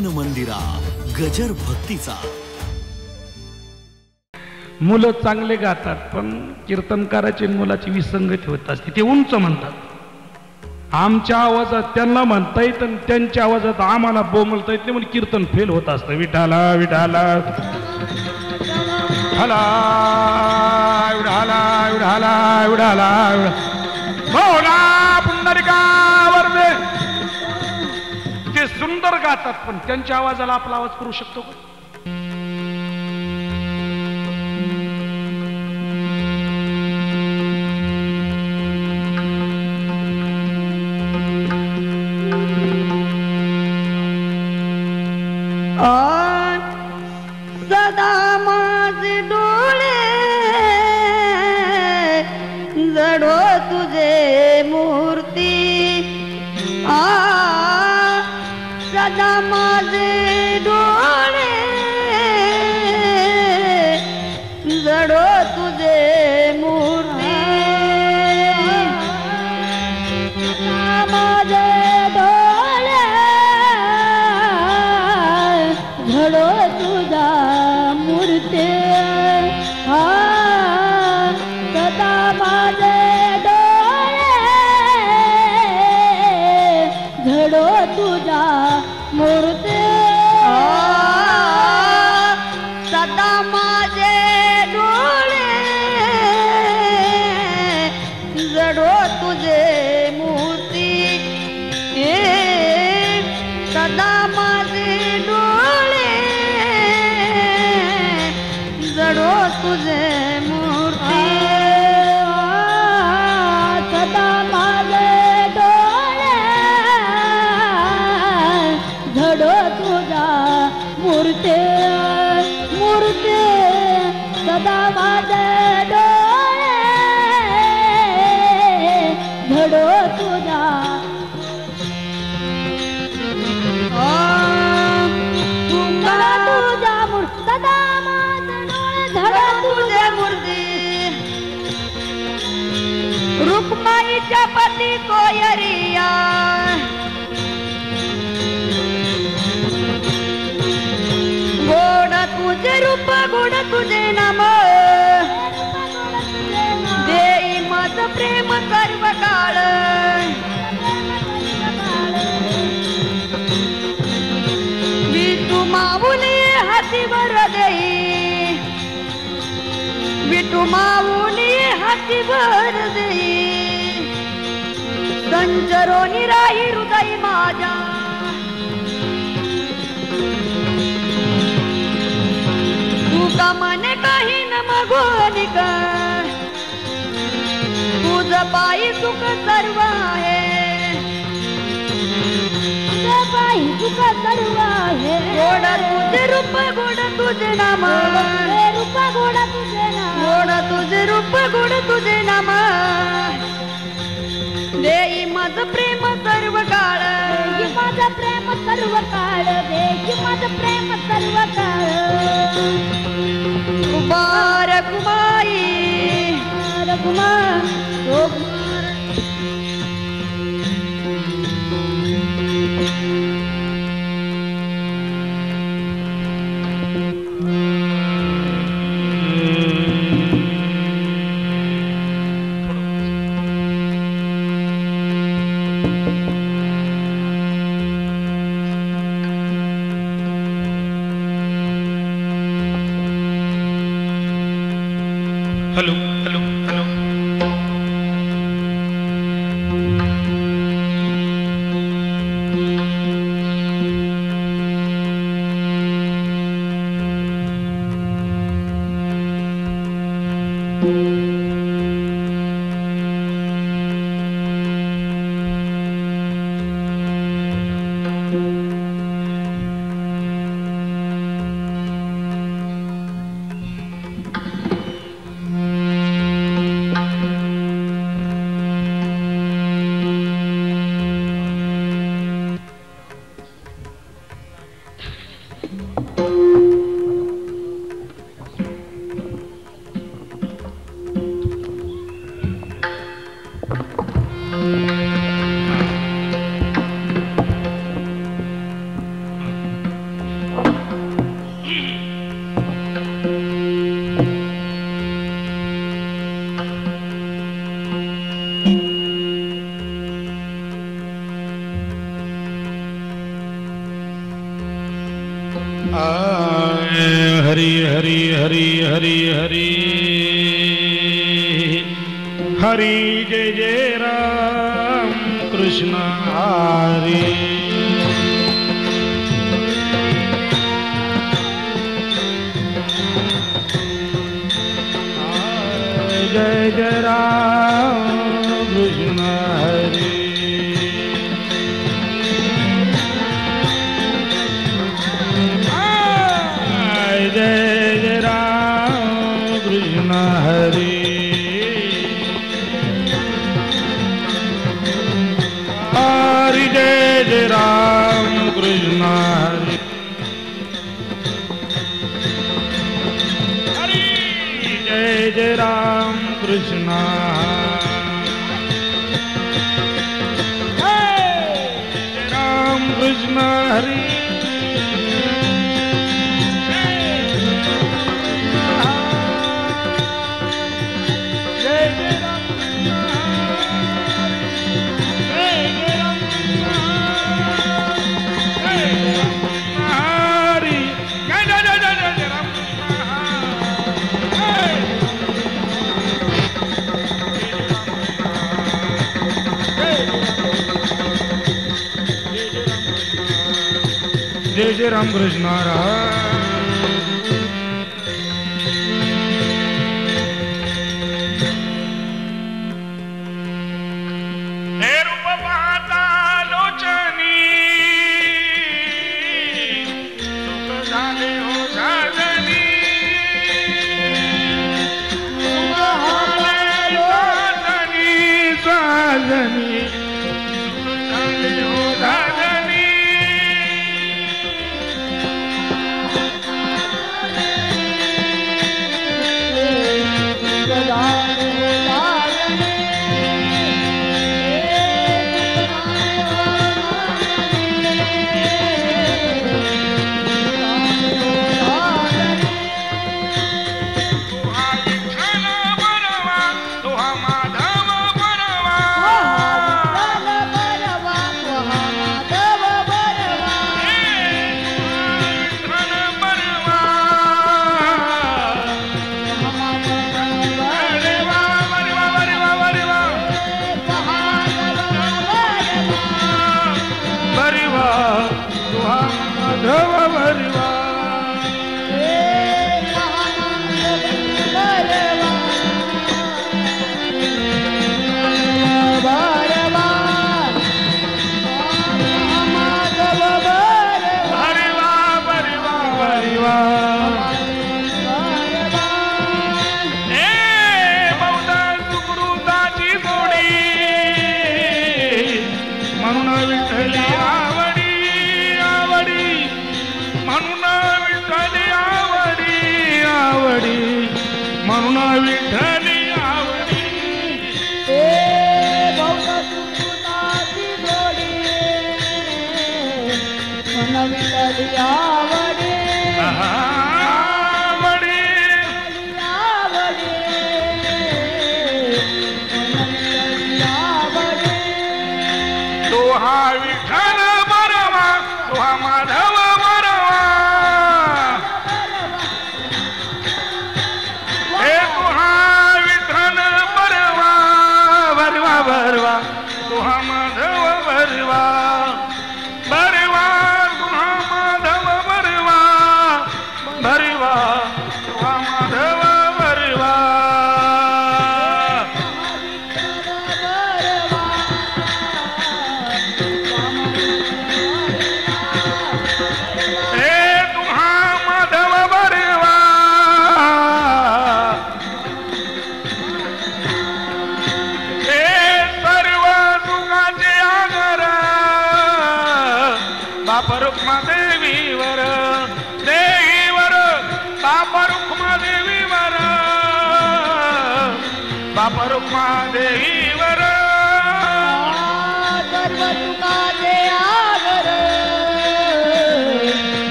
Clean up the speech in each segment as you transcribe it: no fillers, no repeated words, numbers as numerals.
मन मंदिरा गजर भक्तीचा. मुलं चांगले गातात पण कीर्तनकाराची मुलाची विसंगती होत असते. ते उंच म्हणतात, आमच्या आवाजात त्यांना म्हणता येत आणि त्यांच्या आवाजात आम्हाला बोंबलता येत नाही म्हणून कीर्तन फेल होत असतं. विठाला विठाला विठाला विठाला विठाला विठाला मौला पुंडलिका वरदे. ते सुंदर गातात पण त्यांच्या आवाजाला आपला आवाज करू शकतो का? सदा माझे डोळे जडो तुझे मूर्ती. सदा माझे डोळे जडो तुझे मूर्ती. माझे डोळे झडो तुझा मूर्ती. सदा माझे डोळे झडो तुझा मूर्ती. सदा माझे डोळे जडो तुझे मूर्ती. सदा माझे डोळे जडो तुझे मूर्ती. सदा माझे डोळे झडो तुझा मूर्ती. मूर्ती सदा माझे डोळे झडो तुझा. तुझा मूर्ती सदा माझे डोळे झडो तुझे मूर्ती. रुक्माईच्या पती कोयरिया गोड तुझे रूप गोड तुझे नाम. देई मज प्रेम सर्व काळ. विठू माऊली हातीवर देई. विठू माऊली हातीवर देई. संचरोनी राही हृदय माझ्या. तुका मने काही न मगोनिक. तुझ पायी सुख सर्व आहे. तुझ पायी सुख सर्व आहे. गोड तुझे रूप गोड तुझे नाम. रूप गोड तुझे नाम. गोड तुझे रूप गोड तुझे नाम. देई मज प्रेम सर्व काळ. माझ प्रेम सर्व काळ. देई मज प्रेम सर्व काळ. कुमार कुमाई Kumar hello hello hello. Hari Hari Hari Hari Hari Hari जय जय राम कृष्ण हरी जय जय राम कृष्ण हरी जय जय राम कृष्ण हरे हरि जय जय राम कृष्ण हरे हरि जय जय राम कृष्ण जय राम कृष्ण हरि जय जय राम कृष्ण हे रूप पाहता लोचनी सुख झाले हो साजनी साजनी सुख झाले हो साजनी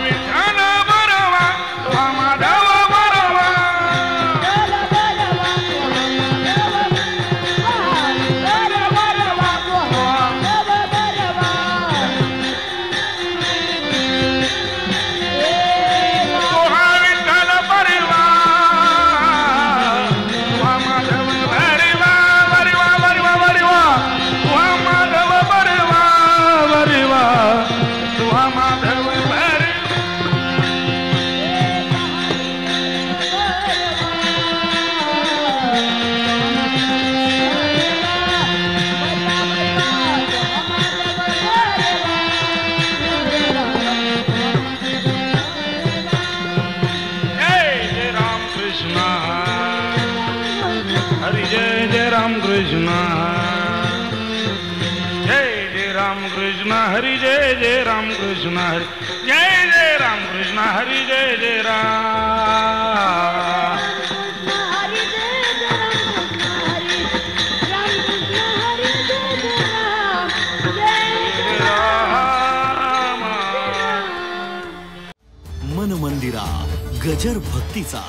विठ्ठल बरवा, तुहा माधव बरवा. कृष्ण जय जय राम कृष्ण हरी जय जय राम कृष्ण हरी जय जय राम कृष्ण हरी जय जय राम हरी जय जय राम कृष्ण हरी जय जय राम जय जय मन मंदिरा गजर भक्तीचा